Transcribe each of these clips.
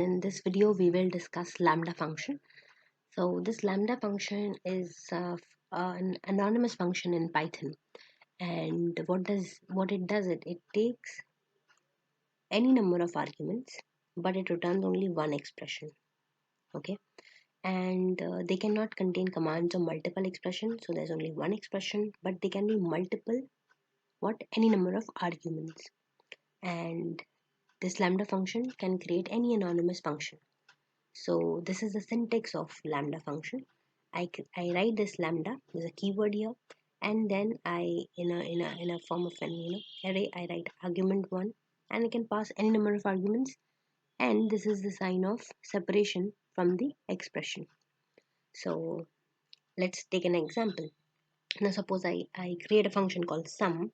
In this video, we will discuss Lambda function. So this Lambda function is an anonymous function in Python, and what it does it takes any number of arguments, but it returns only one expression. Okay, and they cannot contain commands or multiple expressions, so there's only one expression, but they can be multiple any number of arguments, and this Lambda function can create any anonymous function. So this is the syntax of Lambda function. I write this Lambda, there's a keyword here, and then I in a form of an array, I write argument 1, and I can pass any number of arguments, and this is the sign of separation from the expression. So let's take an example. Now suppose I create a function called sum,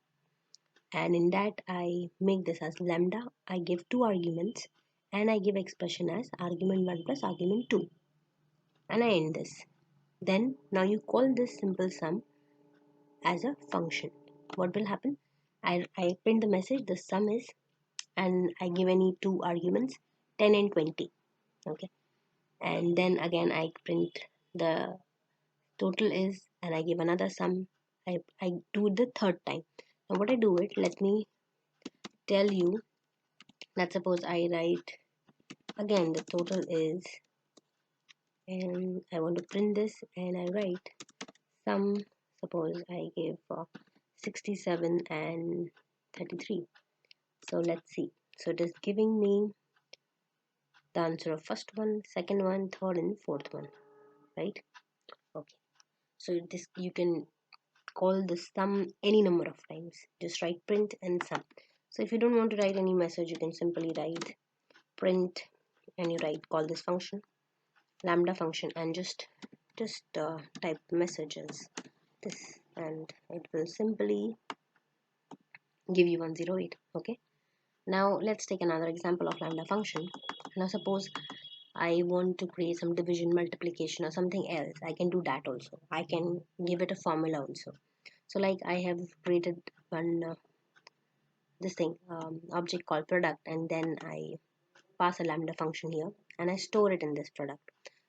and in that I make this as Lambda. I give two arguments, and I give expression as argument 1 plus argument 2, and I end this. Then now you call this simple sum as a function. What will happen? I print the message, the sum is, and I give any two arguments, 10 and 20. Okay, and then again I print the total is, and I give another sum. I do it the third time. Now what I do it, let me tell you that suppose I write again the total is, and I want to print this, and I write sum. Suppose I give 67 and 33. So let's see. So it is giving me the answer of first one, second one, third and fourth one, right? Okay. So this you can call the sum any number of times. Just write print and sum. So if you don't want to write any message, you can simply write print, and you call this function Lambda function, and just type messages this, and it will simply give you 108. Okay, now let's take another example of Lambda function. Now suppose I want to create some division, multiplication or something else. I can do that also. I can give it a formula also. So like I have created one object called product, and then I pass a Lambda function here, and I store it in this product.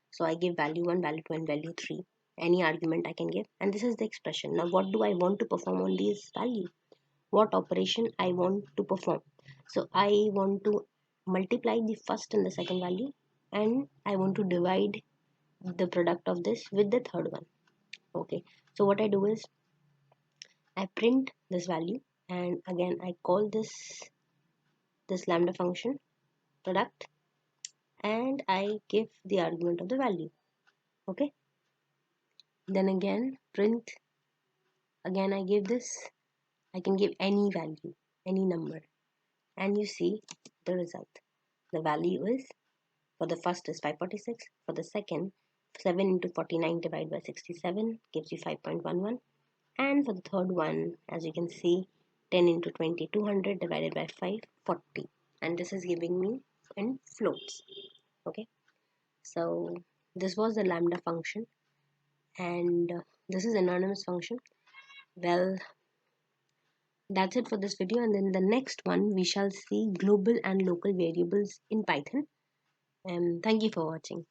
So I give value 1, value 2 and value 3, any argument I can give, and this is the expression. Now what do I want to perform on these values? What operation I want to perform? So I want to multiply the first and the second value, and I want to divide the product of this with the third one. Okay, so what I do is I print this value, and again I call this Lambda function product, and I give the argument of the value. Okay, then again print, again I give this, I can give any value, any number, and you see the result. The value is, for the first is 546, for the second 7 into 49 divided by 67 gives you 5.11, and for the third one, as you can see, 10 into 20, 200 divided by 5, 40, and this is giving me in floats. Okay, so this was the Lambda function, and this is anonymous function. Well, that's it for this video, and then the next one we shall see global and local variables in Python. And thank you for watching.